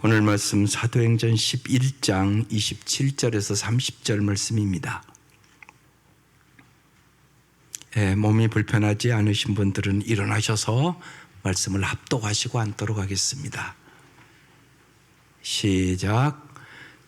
오늘 말씀 사도행전 11장 27절에서 30절 말씀입니다. 몸이 불편하지 않으신 분들은 일어나셔서 말씀을 합독하시고 앉도록 하겠습니다. 시작.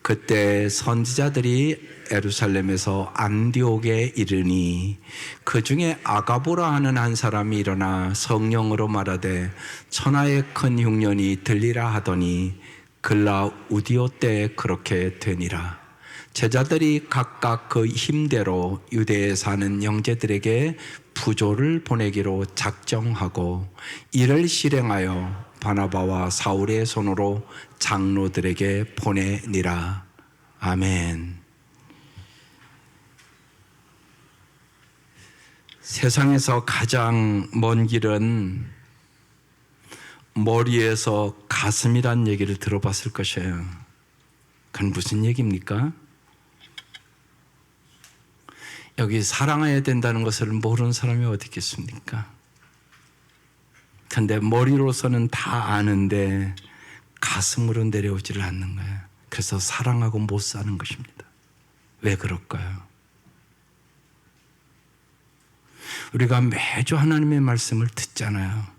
그때 선지자들이 예루살렘에서 안디옥에 이르니 그 중에 아가보라 하는 한 사람이 일어나 성령으로 말하되 천하의 큰 흉년이 들리라 하더니 글라우디오 때 그렇게 되니라. 제자들이 각각 그 힘대로 유대에 사는 형제들에게 부조를 보내기로 작정하고 이를 실행하여 바나바와 사울의 손으로 장로들에게 보내니라. 아멘. 세상에서 가장 먼 길은 머리에서 가슴이란 얘기를 들어봤을 것이에요. 그건 무슨 얘기입니까? 여기 사랑해야 된다는 것을 모르는 사람이 어디 있겠습니까? 근데 머리로서는 다 아는데 가슴으로 내려오지를 않는 거예요. 그래서 사랑하고 못 사는 것입니다. 왜 그럴까요? 우리가 매주 하나님의 말씀을 듣잖아요.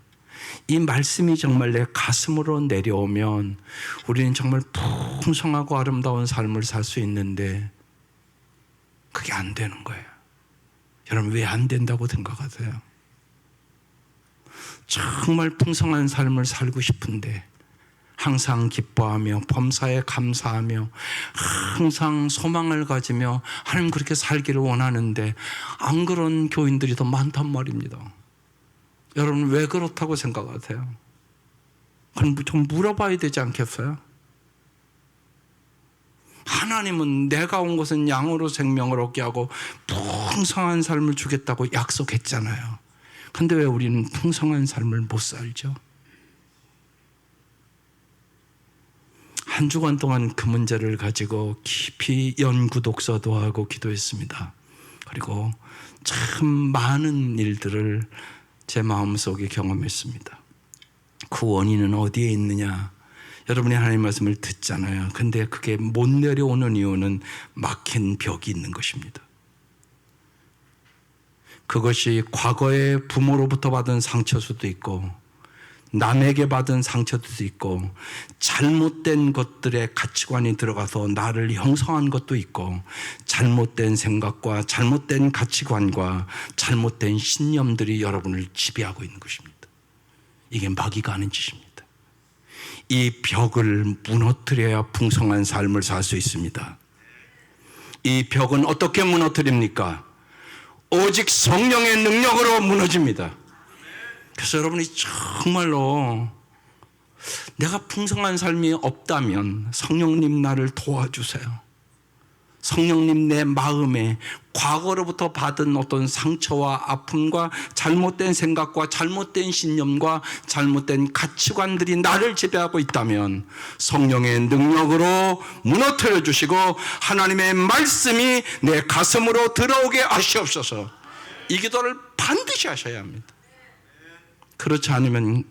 이 말씀이 정말 내 가슴으로 내려오면 우리는 정말 풍성하고 아름다운 삶을 살 수 있는데 그게 안 되는 거예요. 여러분, 왜 안 된다고 생각하세요? 정말 풍성한 삶을 살고 싶은데 항상 기뻐하며 범사에 감사하며 항상 소망을 가지며 하나님 그렇게 살기를 원하는데 안 그런 교인들이 더 많단 말입니다. 여러분, 왜 그렇다고 생각하세요? 그럼 좀 물어봐야 되지 않겠어요? 하나님은 내가 온 것은 양으로 생명을 얻게 하고 풍성한 삶을 주겠다고 약속했잖아요. 근데 왜 우리는 풍성한 삶을 못 살죠? 한 주간 동안 그 문제를 가지고 깊이 연구 독서도 하고 기도했습니다. 그리고 참 많은 일들을 제 마음속에 경험했습니다. 그 원인은 어디에 있느냐? 여러분이 하나님 말씀을 듣잖아요. 근데 그게 못 내려오는 이유는 막힌 벽이 있는 것입니다. 그것이 과거의 부모로부터 받은 상처일 수도 있고 남에게 받은 상처도 있고 잘못된 것들의 가치관이 들어가서 나를 형성한 것도 있고 잘못된 생각과 잘못된 가치관과 잘못된 신념들이 여러분을 지배하고 있는 것입니다. 이게 마귀가 하는 짓입니다. 이 벽을 무너뜨려야 풍성한 삶을 살 수 있습니다. 이 벽은 어떻게 무너뜨립니까? 오직 성령의 능력으로 무너집니다. 그래서 여러분이 정말로 내가 풍성한 삶이 없다면 성령님 나를 도와주세요. 성령님 내 마음에 과거로부터 받은 어떤 상처와 아픔과 잘못된 생각과 잘못된 신념과 잘못된 가치관들이 나를 지배하고 있다면 성령의 능력으로 무너뜨려 주시고 하나님의 말씀이 내 가슴으로 들어오게 하시옵소서. 이 기도를 반드시 하셔야 합니다. 그렇지 않으면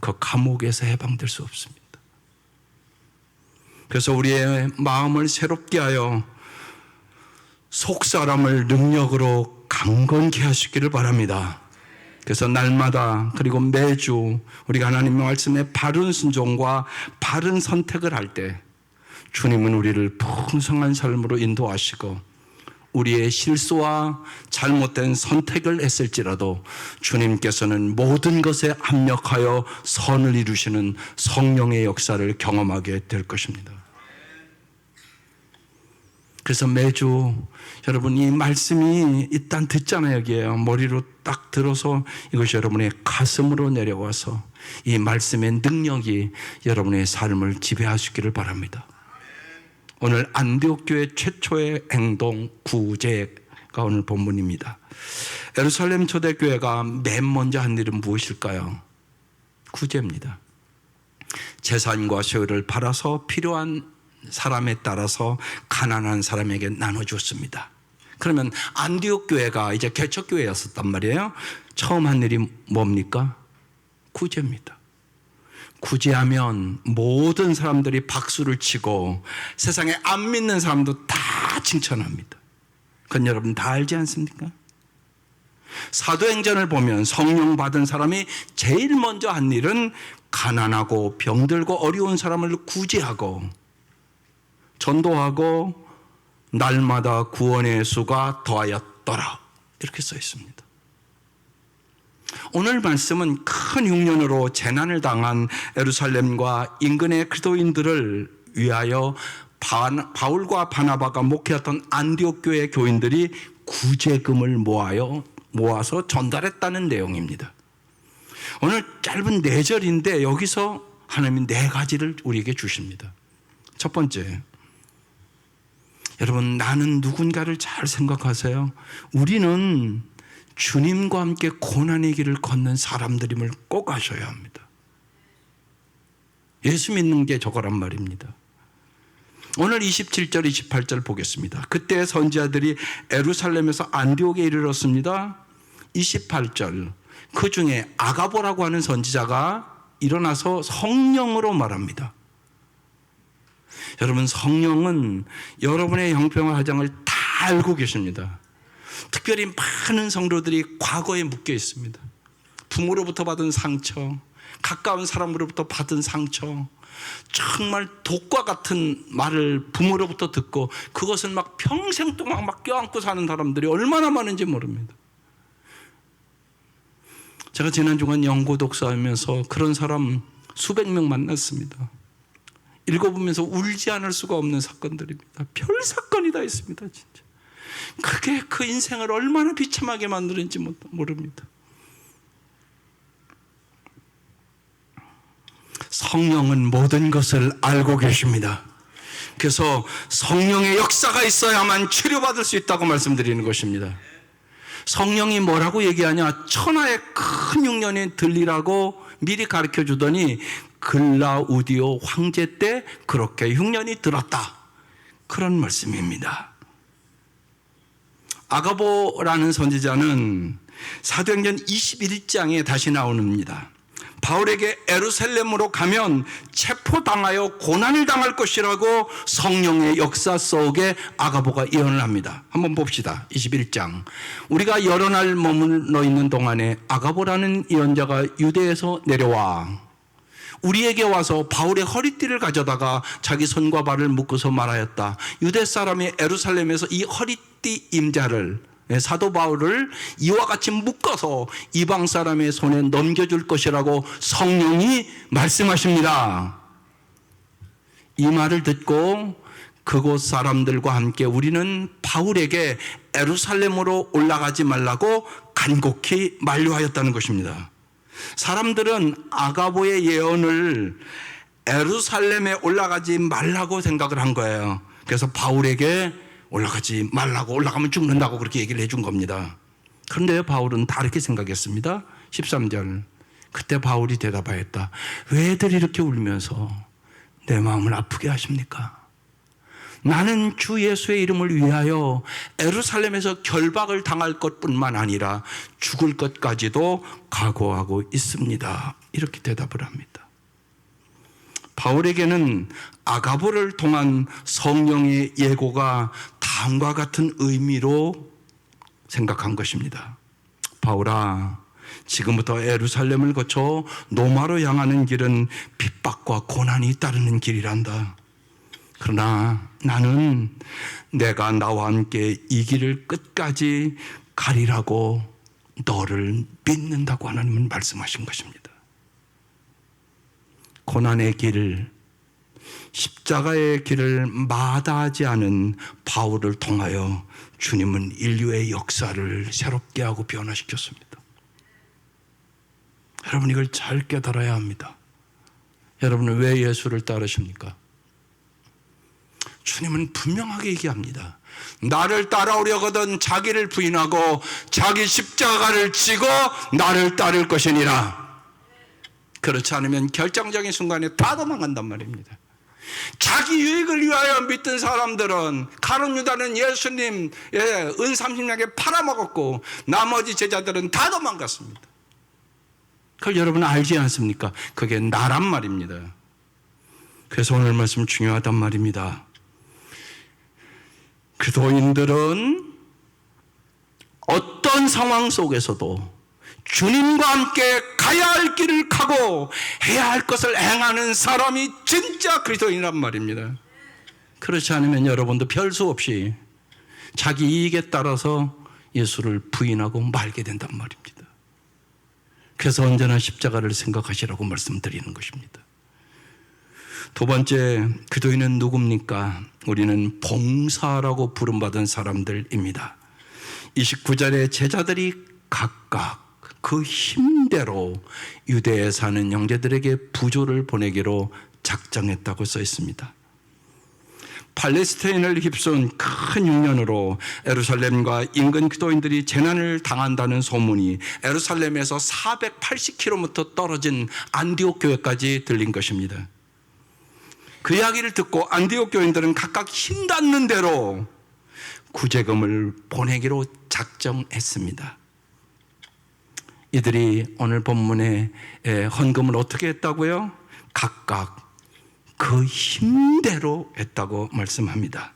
그 감옥에서 해방될 수 없습니다. 그래서 우리의 마음을 새롭게 하여 속사람을 능력으로 강건케 하시기를 바랍니다. 그래서 날마다 그리고 매주 우리가 하나님의 말씀에 바른 순종과 바른 선택을 할 때 주님은 우리를 풍성한 삶으로 인도하시고 우리의 실수와 잘못된 선택을 했을지라도 주님께서는 모든 것에 합력하여 선을 이루시는 성령의 역사를 경험하게 될 것입니다. 그래서 매주 여러분 이 말씀이 일단 듣잖아요. 여기에요. 머리로 딱 들어서 이것이 여러분의 가슴으로 내려와서 이 말씀의 능력이 여러분의 삶을 지배하시기를 바랍니다. 오늘 안디옥 교회 최초의 행동 구제가 오늘 본문입니다. 예루살렘 초대교회가 맨 먼저 한 일은 무엇일까요? 구제입니다. 재산과 소유를 팔아서 필요한 사람에 따라서 가난한 사람에게 나눠줬습니다. 그러면 안디옥 교회가 이제 개척교회였었단 말이에요. 처음 한 일이 뭡니까? 구제입니다. 구제하면 모든 사람들이 박수를 치고 세상에 안 믿는 사람도 다 칭찬합니다. 그건 여러분 다 알지 않습니까? 사도행전을 보면 성령 받은 사람이 제일 먼저 한 일은 가난하고 병들고 어려운 사람을 구제하고 전도하고 날마다 구원의 수가 더하였더라, 이렇게 써 있습니다. 오늘 말씀은 큰 흉년으로 재난을 당한 예루살렘과 인근의 그리스도인들을 위하여 바울과 바나바가 목회했던 안디옥 교회 교인들이 구제금을 모아서 전달했다는 내용입니다. 오늘 짧은 4절인데 여기서 하나님이 4가지를 우리에게 주십니다. 첫 번째, 여러분, 나는 누군가를 잘 생각하세요. 우리는 주님과 함께 고난의 길을 걷는 사람들임을 꼭 아셔야 합니다. 예수 믿는 게 저거란 말입니다. 오늘 27절, 28절 보겠습니다. 그때 선지자들이 예루살렘에서 안디옥에 이르렀습니다. 28절, 그 중에 아가보라고 하는 선지자가 일어나서 성령으로 말합니다. 여러분, 성령은 여러분의 형편과 사정을 다 알고 계십니다. 특별히 많은 성도들이 과거에 묶여 있습니다. 부모로부터 받은 상처, 가까운 사람으로부터 받은 상처, 정말 독과 같은 말을 부모로부터 듣고 그것을 막 평생 동안 막 껴안고 사는 사람들이 얼마나 많은지 모릅니다. 제가 지난 주간 연고 독서하면서 그런 사람 수백 명 만났습니다. 읽어보면서 울지 않을 수가 없는 사건들입니다. 별 사건이 다 있습니다, 진짜. 그게 그 인생을 얼마나 비참하게 만드는지 모릅니다. 성령은 모든 것을 알고 계십니다. 그래서 성령의 역사가 있어야만 치료받을 수 있다고 말씀드리는 것입니다. 성령이 뭐라고 얘기하냐? 천하의 큰 흉년이 들리라고 미리 가르쳐 주더니 글라우디오 황제 때 그렇게 흉년이 들었다, 그런 말씀입니다. 아가보라는 선지자는 사도행전 21장에 다시 나옵니다. 바울에게 예루살렘으로 가면 체포당하여 고난을 당할 것이라고 성령의 역사 속에 아가보가 예언을 합니다. 한번 봅시다. 21장. 우리가 여러 날 머물러 있는 동안에 아가보라는 예언자가 유대에서 내려와 우리에게 와서 바울의 허리띠를 가져다가 자기 손과 발을 묶어서 말하였다. 유대 사람이 예루살렘에서 이 허리띠 임자를, 사도 바울을 이와 같이 묶어서 이방 사람의 손에 넘겨줄 것이라고 성령이 말씀하십니다. 이 말을 듣고 그곳 사람들과 함께 우리는 바울에게 예루살렘으로 올라가지 말라고 간곡히 만류하였다는 것입니다. 사람들은 아가보의 예언을 예루살렘에 올라가지 말라고 생각을 한 거예요. 그래서 바울에게 올라가지 말라고, 올라가면 죽는다고 그렇게 얘기를 해준 겁니다. 그런데 바울은 다르게 생각했습니다. 13절, 그때 바울이 대답하였다. 왜들 이렇게 울면서 내 마음을 아프게 하십니까? 나는 주 예수의 이름을 위하여 예루살렘에서 결박을 당할 것뿐만 아니라 죽을 것까지도 각오하고 있습니다. 이렇게 대답을 합니다. 바울에게는 아가보를 통한 성령의 예고가 다음과 같은 의미로 생각한 것입니다. 바울아, 지금부터 예루살렘을 거쳐 로마로 향하는 길은 핍박과 고난이 따르는 길이란다. 그러나 나는 내가 나와 함께 이 길을 끝까지 가리라고 너를 믿는다고 하나님은 말씀하신 것입니다. 고난의 길, 십자가의 길을 마다하지 않은 바울을 통하여 주님은 인류의 역사를 새롭게 하고 변화시켰습니다. 여러분, 이걸 잘 깨달아야 합니다. 여러분은 왜 예수를 따르십니까? 주님은 분명하게 얘기합니다. 나를 따라오려거든 자기를 부인하고 자기 십자가를 지고 나를 따를 것이니라. 그렇지 않으면 결정적인 순간에 다 도망간단 말입니다. 자기 유익을 위하여 믿던 사람들은, 가룟 유다는 예수님 은 30냥에 팔아먹었고 나머지 제자들은 다 도망갔습니다. 그걸 여러분 알지 않습니까? 그게 나란 말입니다. 그래서 오늘 말씀 중요하단 말입니다. 기도인들은 어떤 상황 속에서도 주님과 함께 가야 할 길을 가고 해야 할 것을 행하는 사람이 진짜 그리스도인이란 말입니다. 그렇지 않으면 여러분도 별 수 없이 자기 이익에 따라서 예수를 부인하고 말게 된단 말입니다. 그래서 언제나 십자가를 생각하시라고 말씀드리는 것입니다. 두 번째, 기도인은 누굽니까? 우리는 봉사라고 부름받은 사람들입니다. 29절에 제자들이 각각 그 힘대로 유대에 사는 형제들에게 부조를 보내기로 작정했다고 써 있습니다. 팔레스타인을 휩쓴 큰 흉년으로 예루살렘과 인근 기도인들이 재난을 당한다는 소문이 예루살렘에서 480km 떨어진 안디옥 교회까지 들린 것입니다. 그 이야기를 듣고 안디옥 교인들은 각각 힘닿는 대로 구제금을 보내기로 작정했습니다. 이들이 오늘 본문에 헌금을 어떻게 했다고요? 각각 그 힘대로 했다고 말씀합니다.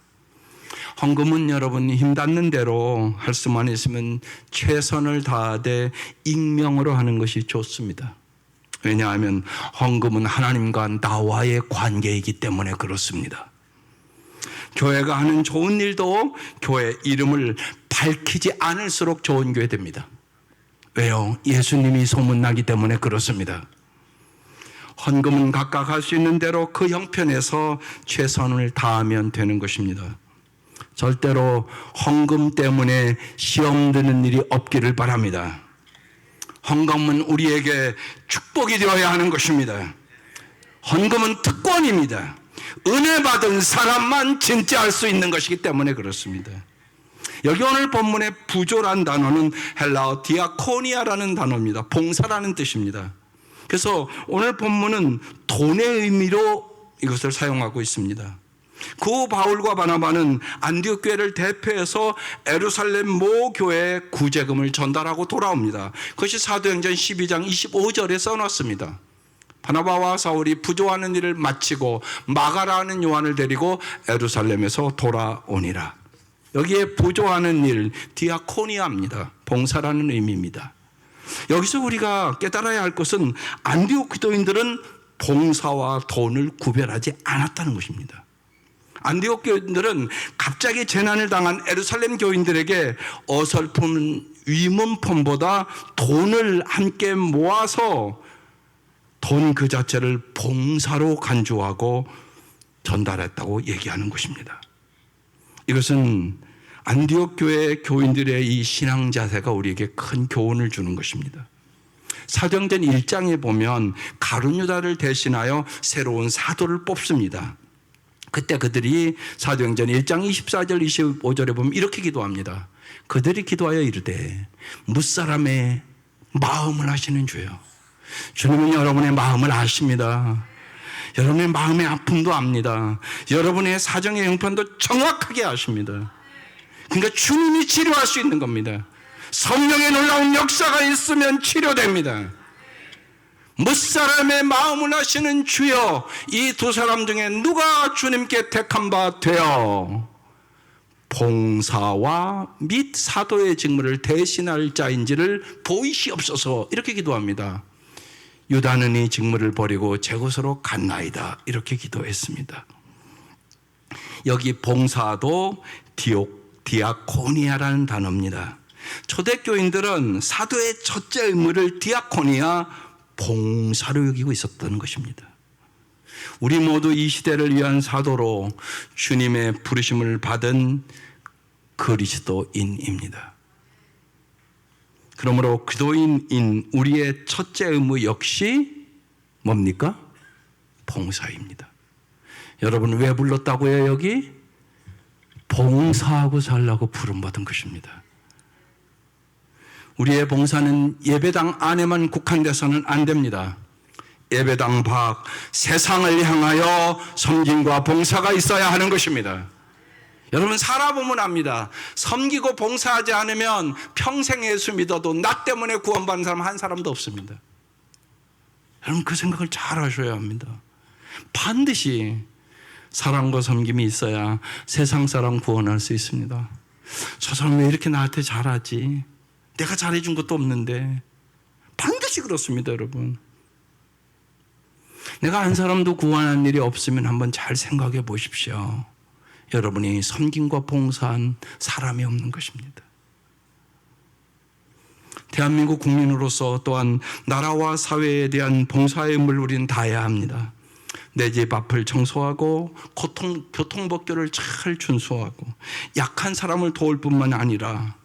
헌금은 여러분 힘닿는 대로 할 수만 있으면 최선을 다하되 익명으로 하는 것이 좋습니다. 왜냐하면 헌금은 하나님과 나와의 관계이기 때문에 그렇습니다. 교회가 하는 좋은 일도 교회 이름을 밝히지 않을수록 좋은 교회 됩니다. 왜요? 예수님이 소문나기 때문에 그렇습니다. 헌금은 각각 할 수 있는 대로 그 형편에서 최선을 다하면 되는 것입니다. 절대로 헌금 때문에 시험 드는 일이 없기를 바랍니다. 헌금은 우리에게 축복이 되어야 하는 것입니다. 헌금은 특권입니다. 은혜 받은 사람만 진짜 할 수 있는 것이기 때문에 그렇습니다. 여기 오늘 본문의 부조란 단어는 헬라어 디아코니아라는 단어입니다. 봉사라는 뜻입니다. 그래서 오늘 본문은 돈의 의미로 이것을 사용하고 있습니다. 그 바울과 바나바는 안디옥 교회를 대표해서 예루살렘 모 교회에 구제금을 전달하고 돌아옵니다. 그것이 사도행전 12장 25절에 써놨습니다. 바나바와 사울이 부조하는 일을 마치고 마가라는 요한을 데리고 예루살렘에서 돌아오니라. 여기에 부조하는 일, 디아코니아입니다. 봉사라는 의미입니다. 여기서 우리가 깨달아야 할 것은 안디옥 기도인들은 봉사와 돈을 구별하지 않았다는 것입니다. 안디옥 교인들은 갑자기 재난을 당한 예루살렘 교인들에게 어설픈 위문품보다 돈을 함께 모아서 돈 그 자체를 봉사로 간주하고 전달했다고 얘기하는 것입니다. 이것은 안디옥 교회 교인들의 이 신앙 자세가 우리에게 큰 교훈을 주는 것입니다. 사도행전 1장에 보면 가룟 유다를 대신하여 새로운 사도를 뽑습니다. 그때 그들이 사도행전 1장 24절 25절에 보면 이렇게 기도합니다. 그들이 기도하여 이르되 무사람의 마음을 아시는 주여. 주님은 여러분의 마음을 아십니다. 여러분의 마음의 아픔도 압니다. 여러분의 사정의 형편도 정확하게 아십니다. 그러니까 주님이 치료할 수 있는 겁니다. 성령의 놀라운 역사가 있으면 치료됩니다. 무사람의 마음을 아시는 주여. 이 두 사람 중에 누가 주님께 택한 바 되어 봉사와 및 사도의 직무를 대신할 자인지를 보이시옵소서. 이렇게 기도합니다. 유다는 이 직무를 버리고 제 곳으로 갔나이다. 이렇게 기도했습니다. 여기 봉사도 디아코니아라는 단어입니다. 초대교인들은 사도의 첫째 의무를 디아코니아, 봉사로 여기고 있었다는 것입니다. 우리 모두 이 시대를 위한 사도로 주님의 부르심을 받은 그리스도인입니다. 그러므로 기도인인 우리의 첫째 의무 역시 뭡니까? 봉사입니다. 여러분 왜 불렀다고요? 여기 봉사하고 살라고 부름받은 것입니다. 우리의 봉사는 예배당 안에만 국한돼서는 안 됩니다. 예배당 밖 세상을 향하여 섬김과 봉사가 있어야 하는 것입니다. 여러분 살아보면 압니다. 섬기고 봉사하지 않으면 평생 예수 믿어도 나 때문에 구원받는 사람 한 사람도 없습니다. 여러분 그 생각을 잘 하셔야 합니다. 반드시 사랑과 섬김이 있어야 세상 사람 구원할 수 있습니다. 저 사람 왜 이렇게 나한테 잘하지? 내가 잘해준 것도 없는데. 반드시 그렇습니다, 여러분. 내가 한 사람도 구원한 일이 없으면 한번 잘 생각해 보십시오. 여러분이 섬김과 봉사한 사람이 없는 것입니다. 대한민국 국민으로서 또한 나라와 사회에 대한 봉사의 의무를 우리는 다해야 합니다. 내 집 앞을 청소하고 교통법규를 잘 준수하고 약한 사람을 도울 뿐만 아니라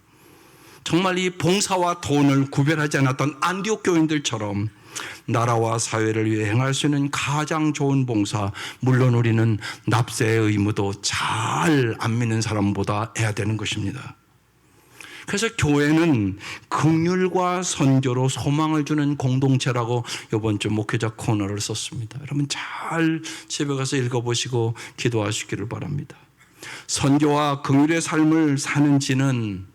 정말 이 봉사와 돈을 구별하지 않았던 안디옥 교인들처럼 나라와 사회를 위해 행할 수 있는 가장 좋은 봉사, 물론 우리는 납세의 의무도 잘 안 믿는 사람보다 해야 되는 것입니다. 그래서 교회는 긍휼과 선교로 소망을 주는 공동체라고 이번 주 목회자 코너를 썼습니다. 여러분 잘 집에 가서 읽어보시고 기도하시기를 바랍니다. 선교와 긍휼의 삶을 사는지는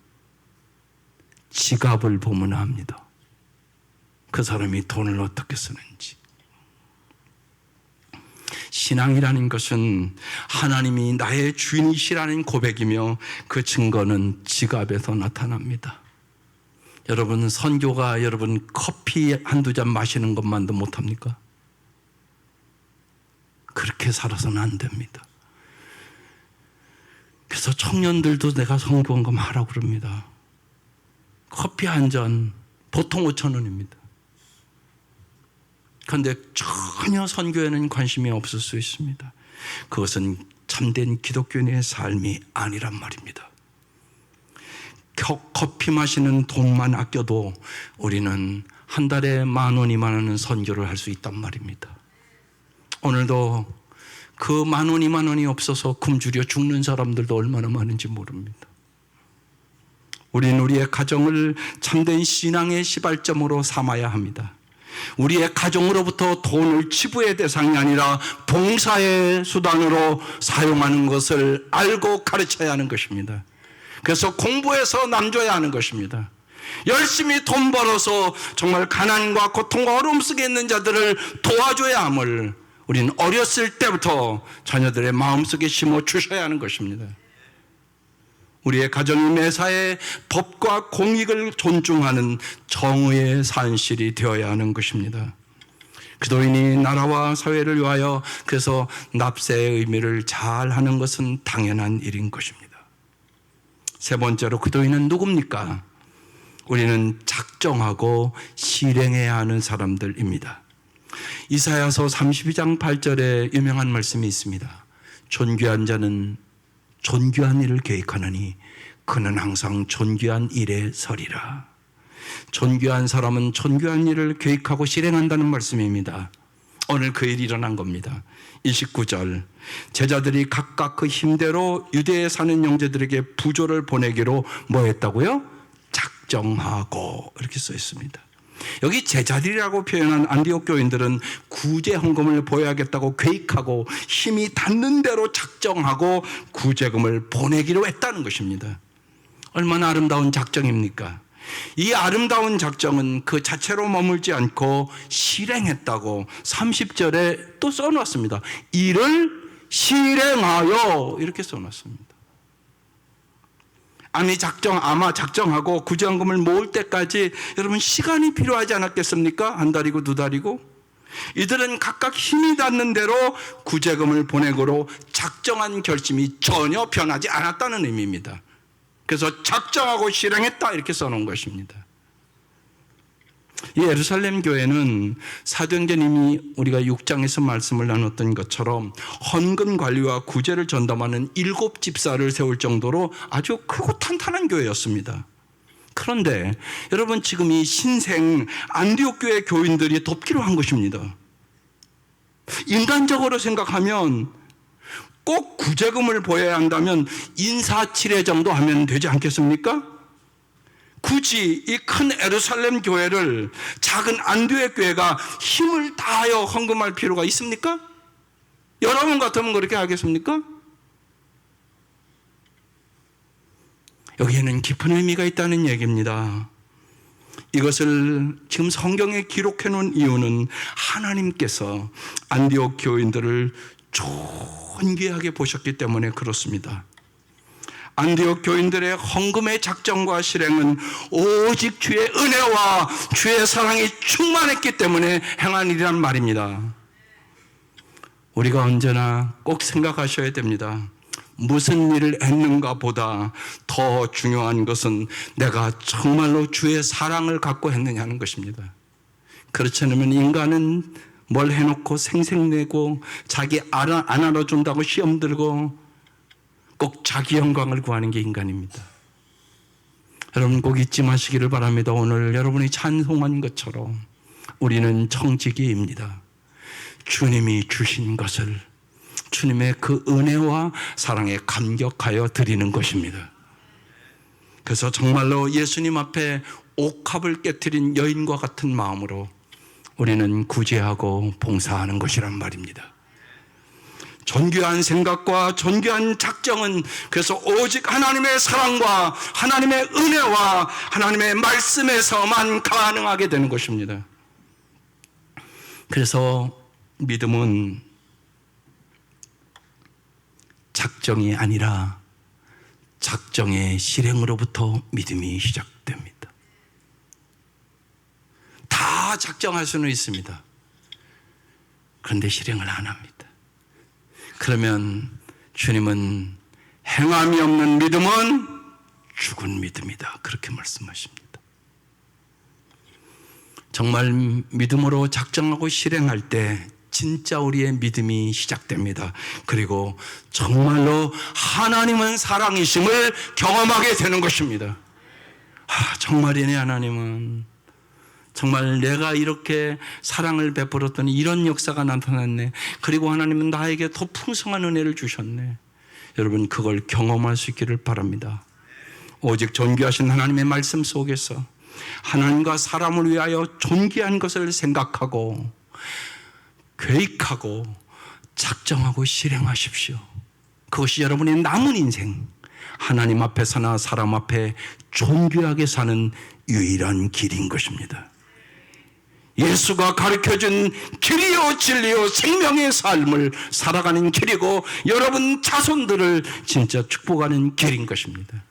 지갑을 보면 압니다. 그 사람이 돈을 어떻게 쓰는지. 신앙이라는 것은 하나님이 나의 주인이시라는 고백이며 그 증거는 지갑에서 나타납니다. 여러분 선교가 여러분 커피 한두 잔 마시는 것만도 못합니까? 그렇게 살아서는 안 됩니다. 그래서 청년들도 내가 선교원금 하라고 그럽니다. 커피 한 잔 보통 5,000원입니다. 그런데 전혀 선교에는 관심이 없을 수 있습니다. 그것은 참된 기독교인의 삶이 아니란 말입니다. 커피 마시는 돈만 아껴도 우리는 한 달에 10,000원, 20,000원은 선교를 할 수 있단 말입니다. 오늘도 그 10,000원, 20,000원이 없어서 굶주려 죽는 사람들도 얼마나 많은지 모릅니다. 우리는 우리의 가정을 참된 신앙의 시발점으로 삼아야 합니다. 우리의 가정으로부터 돈을 치부의 대상이 아니라 봉사의 수단으로 사용하는 것을 알고 가르쳐야 하는 것입니다. 그래서 공부해서 남줘야 하는 것입니다. 열심히 돈 벌어서 정말 가난과 고통과 어려움 속에 있는 자들을 도와줘야 함을 우리는 어렸을 때부터 자녀들의 마음속에 심어 주셔야 하는 것입니다. 우리의 가정이 매사에 법과 공익을 존중하는 정의의 산실이 되어야 하는 것입니다. 기도인이 나라와 사회를 위하여 그래서 납세의 의미를 잘 하는 것은 당연한 일인 것입니다. 세 번째로 기도인은 누굽니까? 우리는 작정하고 실행해야 하는 사람들입니다. 이사야서 32장 8절에 유명한 말씀이 있습니다. 존귀한 자는 존귀한 일을 계획하느니 그는 항상 존귀한 일에 서리라. 존귀한 사람은 존귀한 일을 계획하고 실행한다는 말씀입니다. 오늘 그 일이 일어난 겁니다. 29절 제자들이 각각 그 힘대로 유대에 사는 형제들에게 부조를 보내기로 뭐 했다고요? 작정하고 이렇게 써 있습니다. 여기 제자들이라고 표현한 안디옥 교인들은 구제 헌금을 보여야겠다고 계획하고 힘이 닿는 대로 작정하고 구제금을 보내기로 했다는 것입니다. 얼마나 아름다운 작정입니까? 이 아름다운 작정은 그 자체로 머물지 않고 실행했다고 30절에 또 써놨습니다. 이를 실행하여 이렇게 써놨습니다. 아마 작정하고 구제헌금을 모을 때까지 여러분 시간이 필요하지 않았겠습니까? 한 달이고 두 달이고. 이들은 각각 힘이 닿는 대로 구제금을 보내고로 작정한 결심이 전혀 변하지 않았다는 의미입니다. 그래서 작정하고 실행했다 이렇게 써놓은 것입니다. 이 예루살렘 교회는 사도행전이 우리가 6장에서 말씀을 나눴던 것처럼 헌금 관리와 구제를 전담하는 7 집사를 세울 정도로 아주 크고 탄탄한 교회였습니다. 그런데 여러분 지금 이 신생 안디옥 교회 교인들이 돕기로 한 것입니다. 인간적으로 생각하면 꼭 구제금을 보여야 한다면 인사치레 정도 하면 되지 않겠습니까? 굳이 이 큰 예루살렘 교회를 작은 안디옥 교회가 힘을 다하여 헌금할 필요가 있습니까? 여러분 같으면 그렇게 하겠습니까? 여기에는 깊은 의미가 있다는 얘기입니다. 이것을 지금 성경에 기록해 놓은 이유는 하나님께서 안디옥 교인들을 존귀하게 보셨기 때문에 그렇습니다. 안디옥 교인들의 헌금의 작정과 실행은 오직 주의 은혜와 주의 사랑이 충만했기 때문에 행한 일이란 말입니다. 우리가 언제나 꼭 생각하셔야 됩니다. 무슨 일을 했는가 보다 더 중요한 것은 내가 정말로 주의 사랑을 갖고 했느냐는 것입니다. 그렇지 않으면 인간은 뭘 해놓고 생색내고 자기 안 알아준다고 시험 들고 꼭 자기 영광을 구하는 게 인간입니다. 여러분 꼭 잊지 마시기를 바랍니다. 오늘 여러분이 찬송한 것처럼 우리는 청지기입니다. 주님이 주신 것을 주님의 그 은혜와 사랑에 감격하여 드리는 것입니다. 그래서 정말로 예수님 앞에 옥합을 깨트린 여인과 같은 마음으로 우리는 구제하고 봉사하는 것이란 말입니다. 존귀한 생각과 존귀한 작정은 그래서 오직 하나님의 사랑과 하나님의 은혜와 하나님의 말씀에서만 가능하게 되는 것입니다. 그래서 믿음은 작정이 아니라 작정의 실행으로부터 믿음이 시작됩니다. 다 작정할 수는 있습니다. 그런데 실행을 안 합니다. 그러면 주님은 행함이 없는 믿음은 죽은 믿음이다. 그렇게 말씀하십니다. 정말 믿음으로 작정하고 실행할 때 진짜 우리의 믿음이 시작됩니다. 그리고 정말로 하나님은 사랑이심을 경험하게 되는 것입니다. 정말이네. 하나님은 정말 내가 이렇게 사랑을 베풀었더니 이런 역사가 나타났네. 그리고 하나님은 나에게 더 풍성한 은혜를 주셨네. 여러분 그걸 경험할 수 있기를 바랍니다. 오직 존귀하신 하나님의 말씀 속에서 하나님과 사람을 위하여 존귀한 것을 생각하고 계획하고 작정하고 실행하십시오. 그것이 여러분의 남은 인생, 하나님 앞에서나 사람 앞에 존귀하게 사는 유일한 길인 것입니다. 예수가 가르쳐준 길이요 진리요 생명의 삶을 살아가는 길이고 여러분 자손들을 진짜 축복하는 길인 것입니다.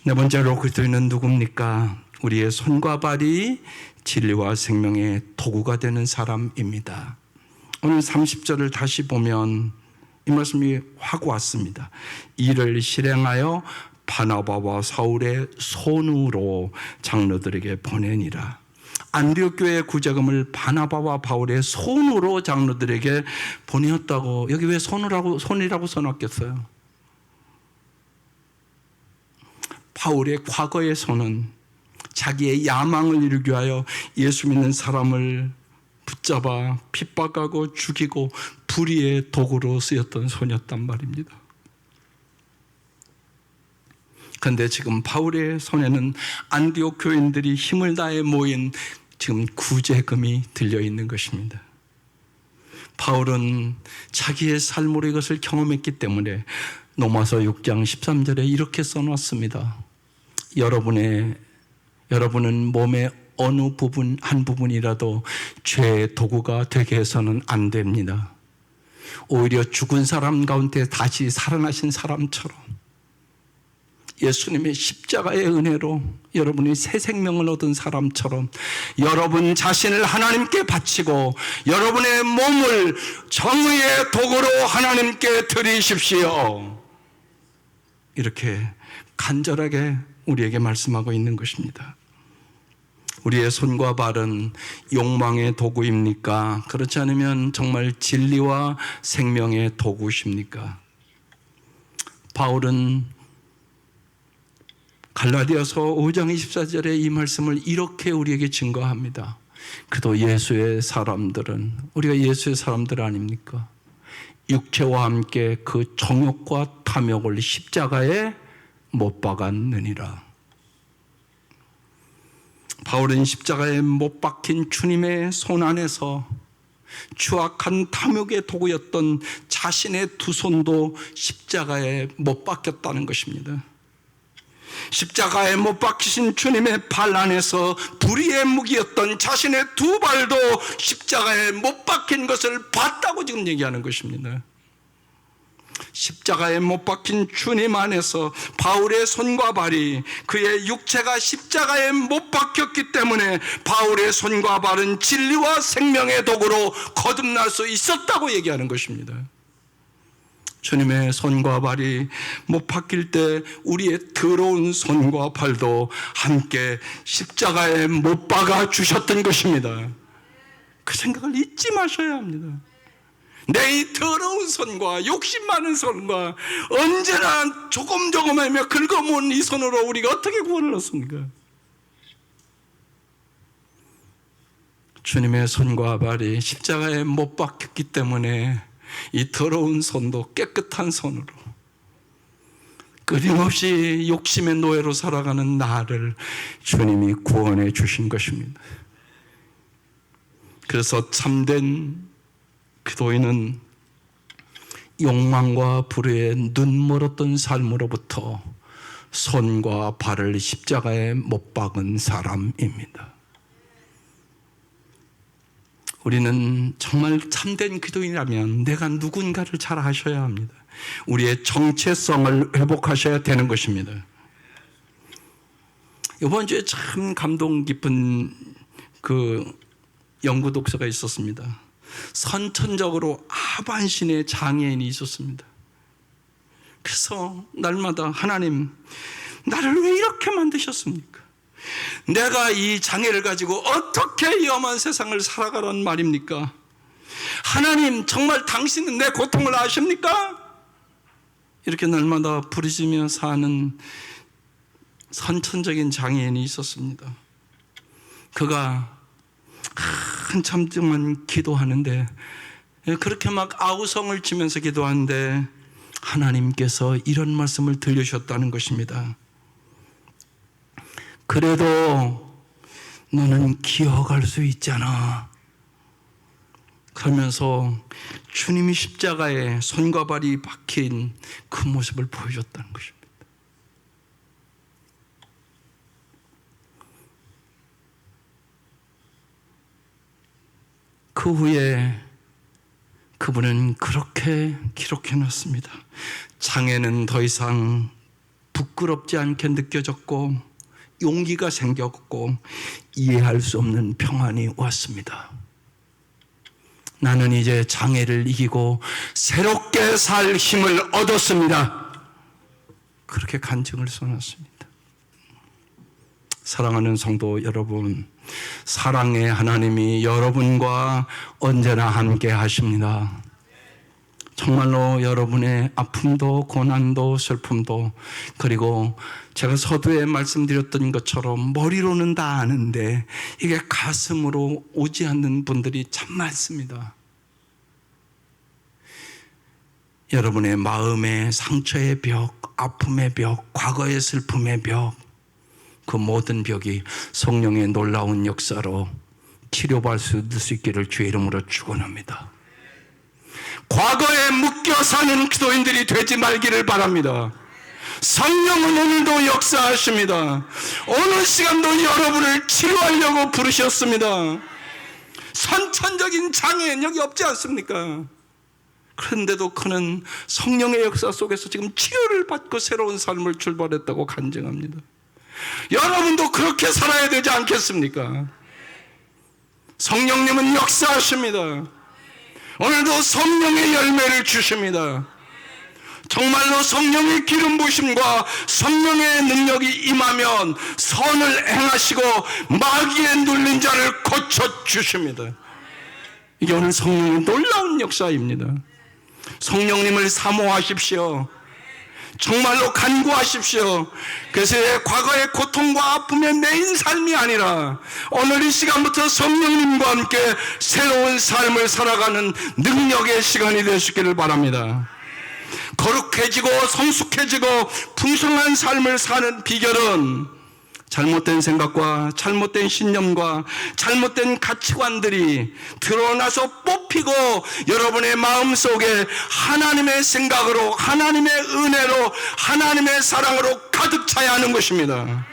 네 번째로 그리스도인은 누굽니까? 우리의 손과 발이 진리와 생명의 도구가 되는 사람입니다. 오늘 30절을 다시 보면 이 말씀이 확 왔습니다. 이를 실행하여 바나바와 사울의 손으로 장로들에게 보내니라. 안디옥 교회의 구제금을 바나바와 바울의 손으로 장로들에게 보내었다고. 여기 왜 손이라고 써놨겠어요? 바울의 과거의 손은 자기의 야망을 이루기 위하여 예수 믿는 사람을 붙잡아 핍박하고 죽이고 불의의 도구로 쓰였던 손이었단 말입니다. 그런데 지금 바울의 손에는 안디옥 교인들이 힘을 다해 모인 지금 구제금이 들려있는 것입니다. 바울은 자기의 삶으로 이것을 경험했기 때문에 로마서 6장 13절에 이렇게 써놨습니다. 여러분은 몸의 어느 부분 한 부분이라도 죄의 도구가 되게 해서는 안 됩니다. 오히려 죽은 사람 가운데 다시 살아나신 사람처럼 예수님의 십자가의 은혜로 여러분이 새 생명을 얻은 사람처럼 여러분 자신을 하나님께 바치고 여러분의 몸을 정의의 도구로 하나님께 드리십시오. 이렇게 간절하게 우리에게 말씀하고 있는 것입니다. 우리의 손과 발은 욕망의 도구입니까? 그렇지 않으면 정말 진리와 생명의 도구십니까? 바울은 갈라디아서 5장 24절에 이 말씀을 이렇게 우리에게 증거합니다. 그도 예수의 사람들은, 우리가 예수의 사람들 아닙니까? 육체와 함께 그 정욕과 탐욕을 십자가에 못 박았느니라. 바울은 십자가에 못 박힌 주님의 손 안에서 추악한 탐욕의 도구였던 자신의 두 손도 십자가에 못 박혔다는 것입니다. 십자가에 못 박히신 주님의 발 안에서 불의의 무기였던 자신의 두 발도 십자가에 못 박힌 것을 봤다고 지금 얘기하는 것입니다. 십자가에 못 박힌 주님 안에서 바울의 손과 발이, 그의 육체가 십자가에 못 박혔기 때문에 바울의 손과 발은 진리와 생명의 도구로 거듭날 수 있었다고 얘기하는 것입니다. 주님의 손과 발이 못 박힐 때 우리의 더러운 손과 발도 함께 십자가에 못 박아 주셨던 것입니다. 그 생각을 잊지 마셔야 합니다. 내 이 더러운 손과 욕심 많은 손과 언제나 조금하며 긁어모은 이 손으로 우리가 어떻게 구원을 얻습니까? 주님의 손과 발이 십자가에 못 박혔기 때문에 이 더러운 손도 깨끗한 손으로, 끊임없이 욕심의 노예로 살아가는 나를 주님이 구원해 주신 것입니다. 그래서 참된 기도인은 욕망과 불의에 눈멀었던 삶으로부터 손과 발을 십자가에 못 박은 사람입니다. 우리는 정말 참된 기도인이라면 내가 누군가를 잘 아셔야 합니다. 우리의 정체성을 회복하셔야 되는 것입니다. 이번 주에 참 감동 깊은 연구 독서가 있었습니다. 선천적으로 하반신의 장애인이 있었습니다. 그래서 날마다 하나님, 나를 왜 이렇게 만드셨습니까? 내가 이 장애를 가지고 어떻게 위험한 세상을 살아가란 말입니까? 하나님, 정말 당신은 내 고통을 아십니까? 이렇게 날마다 부르짖으며 사는 선천적인 장애인이 있었습니다. 그가 한참 동안 기도하는데, 그렇게 막 아우성을 치면서 기도하는데 하나님께서 이런 말씀을 들려주셨다는 것입니다. 그래도 너는 기어갈 수 있잖아. 그러면서 주님이 십자가에 손과 발이 박힌 그 모습을 보여줬다는 것입니다. 그 후에 그분은 그렇게 기록해놨습니다. 장애는 더 이상 부끄럽지 않게 느껴졌고 용기가 생겼고 이해할 수 없는 평안이 왔습니다. 나는 이제 장애를 이기고 새롭게 살 힘을 얻었습니다. 그렇게 간증을 써놨습니다. 사랑하는 성도 여러분, 사랑의 하나님이 여러분과 언제나 함께 하십니다. 정말로 여러분의 아픔도 고난도 슬픔도, 그리고 제가 서두에 말씀드렸던 것처럼 머리로는 다 아는데 이게 가슴으로 오지 않는 분들이 참 많습니다. 여러분의 마음의 상처의 벽, 아픔의 벽, 과거의 슬픔의 벽, 그 모든 벽이 성령의 놀라운 역사로 치료받을 수 있기를 주의 이름으로 축원합니다. 과거에 묶여 사는 기도인들이 되지 말기를 바랍니다. 성령은 오늘도 역사하십니다. 어느 시간도 여러분을 치료하려고 부르셨습니다. 선천적인 장애는 여기 없지 않습니까? 그런데도 그는 성령의 역사 속에서 지금 치료를 받고 새로운 삶을 출발했다고 간증합니다. 여러분도 그렇게 살아야 되지 않겠습니까? 성령님은 역사하십니다. 오늘도 성령의 열매를 주십니다. 정말로 성령의 기름 부으심과 성령의 능력이 임하면 선을 행하시고 마귀에 눌린 자를 고쳐주십니다. 이게 오늘 성령의 놀라운 역사입니다. 성령님을 사모하십시오. 정말로 간구하십시오. 그래서 과거의 고통과 아픔의 메인 삶이 아니라 오늘 이 시간부터 성령님과 함께 새로운 삶을 살아가는 능력의 시간이 되시기를 바랍니다. 거룩해지고 성숙해지고 풍성한 삶을 사는 비결은 잘못된 생각과 잘못된 신념과 잘못된 가치관들이 드러나서 뽑히고 여러분의 마음속에 하나님의 생각으로, 하나님의 은혜로, 하나님의 사랑으로 가득 차야 하는 것입니다.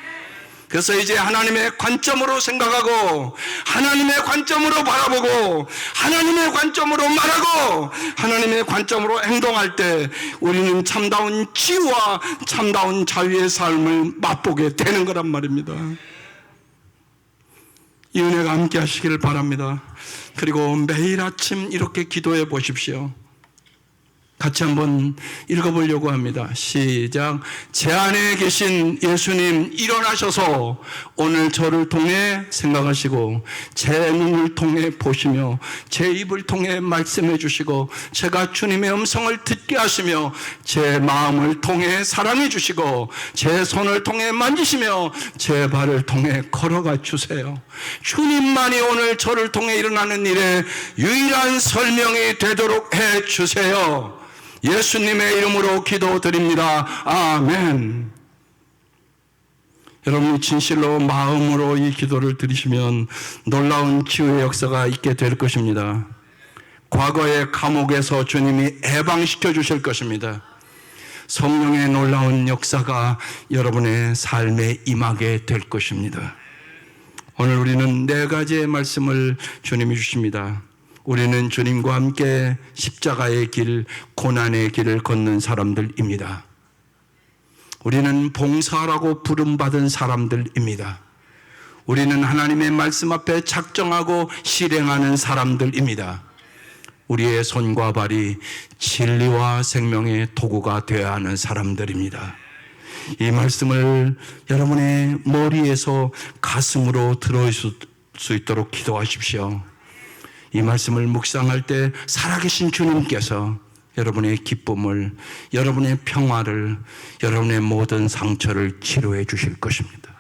그래서 이제 하나님의 관점으로 생각하고 하나님의 관점으로 바라보고 하나님의 관점으로 말하고 하나님의 관점으로 행동할 때 우리는 참다운 치유와 참다운 자유의 삶을 맛보게 되는 거란 말입니다. 이 은혜가 함께 하시기를 바랍니다. 그리고 매일 아침 이렇게 기도해 보십시오. 같이 한번 읽어보려고 합니다. 시작. 제 안에 계신 예수님 일어나셔서 오늘 저를 통해 생각하시고 제 눈을 통해 보시며 제 입을 통해 말씀해 주시고 제가 주님의 음성을 듣게 하시며 제 마음을 통해 사랑해 주시고 제 손을 통해 만지시며 제 발을 통해 걸어가 주세요. 주님만이 오늘 저를 통해 일어나는 일에 유일한 설명이 되도록 해 주세요. 예수님의 이름으로 기도드립니다. 아멘. 여러분이 진실로 마음으로 이 기도를 드리시면 놀라운 치유의 역사가 있게 될 것입니다. 과거의 감옥에서 주님이 해방시켜 주실 것입니다. 성령의 놀라운 역사가 여러분의 삶에 임하게 될 것입니다. 오늘 우리는 4가지의 말씀을 주님이 주십니다. 우리는 주님과 함께 십자가의 길, 고난의 길을 걷는 사람들입니다. 우리는 봉사하라고 부름받은 사람들입니다. 우리는 하나님의 말씀 앞에 작정하고 실행하는 사람들입니다. 우리의 손과 발이 진리와 생명의 도구가 되어야 하는 사람들입니다. 이 말씀을 여러분의 머리에서 가슴으로 들어올 수 있도록 기도하십시오. 이 말씀을 묵상할 때 살아계신 주님께서 여러분의 기쁨을, 여러분의 평화를, 여러분의 모든 상처를 치료해 주실 것입니다.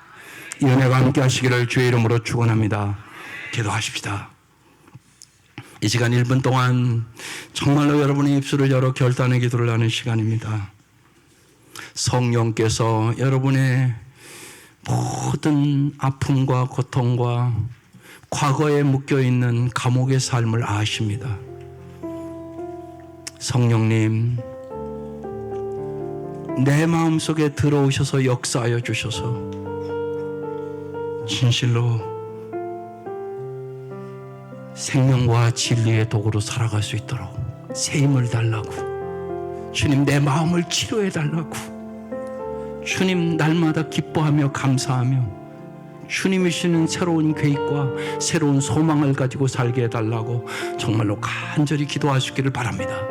이 은혜가 함께 하시기를 주의 이름으로 축원합니다. 기도하십시다. 이 시간 1분 동안 정말로 여러분의 입술을 열어 결단의 기도를 하는 시간입니다. 성령께서 여러분의 모든 아픔과 고통과 과거에 묶여있는 감옥의 삶을 아십니다. 성령님, 내 마음속에 들어오셔서 역사하여 주셔서 진실로 생명과 진리의 도구로 살아갈 수 있도록 새 힘을 달라고, 주님 내 마음을 치료해 달라고, 주님 날마다 기뻐하며 감사하며 주님이 주시는 새로운 계획과 새로운 소망을 가지고 살게 해달라고 정말로 간절히 기도하시기를 바랍니다.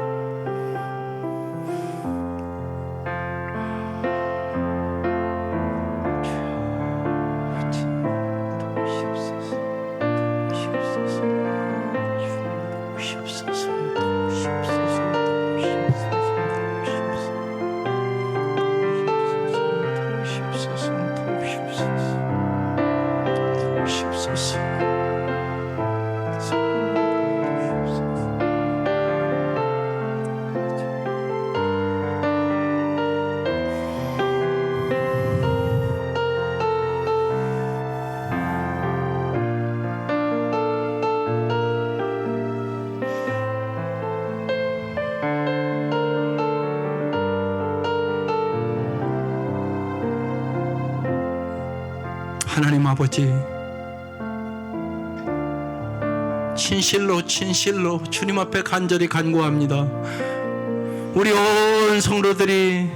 하나님 아버지, 진실로 주님 앞에 간절히 간구합니다. 우리 온 성도들이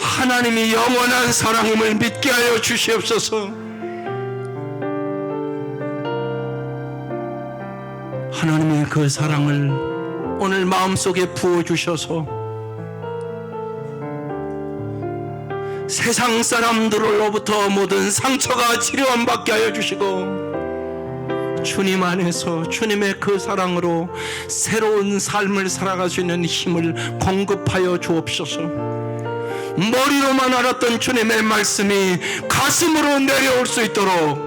하나님이 영원한 사랑임을 믿게 하여 주시옵소서. 하나님의 그 사랑을 오늘 마음속에 부어주셔서 세상 사람들로부터 모든 상처가 치료받게 하여 주시고 주님 안에서 주님의 그 사랑으로 새로운 삶을 살아갈 수 있는 힘을 공급하여 주옵소서. 머리로만 알았던 주님의 말씀이 가슴으로 내려올 수 있도록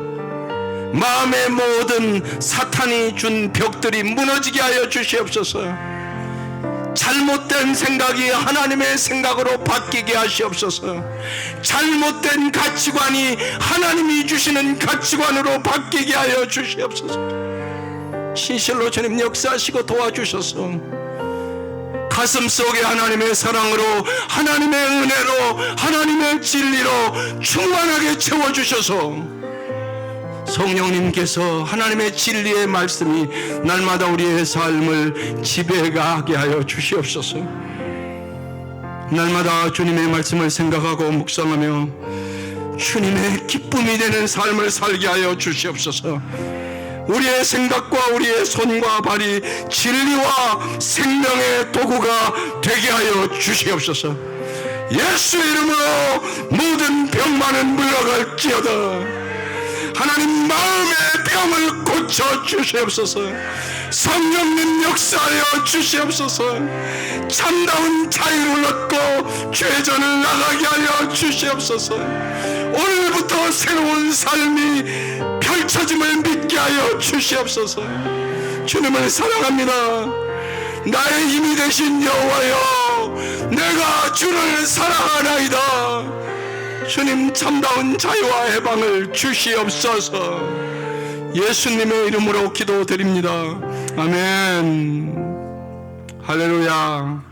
마음의 모든 사탄이 준 벽들이 무너지게 하여 주시옵소서. 잘못된 생각이 하나님의 생각으로 바뀌게 하시옵소서. 잘못된 가치관이 하나님이 주시는 가치관으로 바뀌게 하여 주시옵소서. 진실로 주님 역사하시고 도와주셔서 가슴속에 하나님의 사랑으로, 하나님의 은혜로, 하나님의 진리로 충만하게 채워주셔서 성령님께서 하나님의 진리의 말씀이 날마다 우리의 삶을 지배하게 하여 주시옵소서. 날마다 주님의 말씀을 생각하고 묵상하며 주님의 기쁨이 되는 삶을 살게 하여 주시옵소서. 우리의 생각과 우리의 손과 발이 진리와 생명의 도구가 되게 하여 주시옵소서. 예수의 이름으로 모든 병만은 물러갈지어다. 하나님 마음의 병을 고쳐 주시옵소서. 성령님 역사하여 주시옵소서. 참다운 자유를 얻고 죄전을 나가게 하여 주시옵소서. 오늘부터 새로운 삶이 펼쳐짐을 믿게 하여 주시옵소서. 주님을 사랑합니다. 나의 힘이 되신 여호와여, 내가 주를 사랑하나이다. 주님 참다운 자유와 해방을 주시옵소서. 예수님의 이름으로 기도드립니다. 아멘. 할렐루야.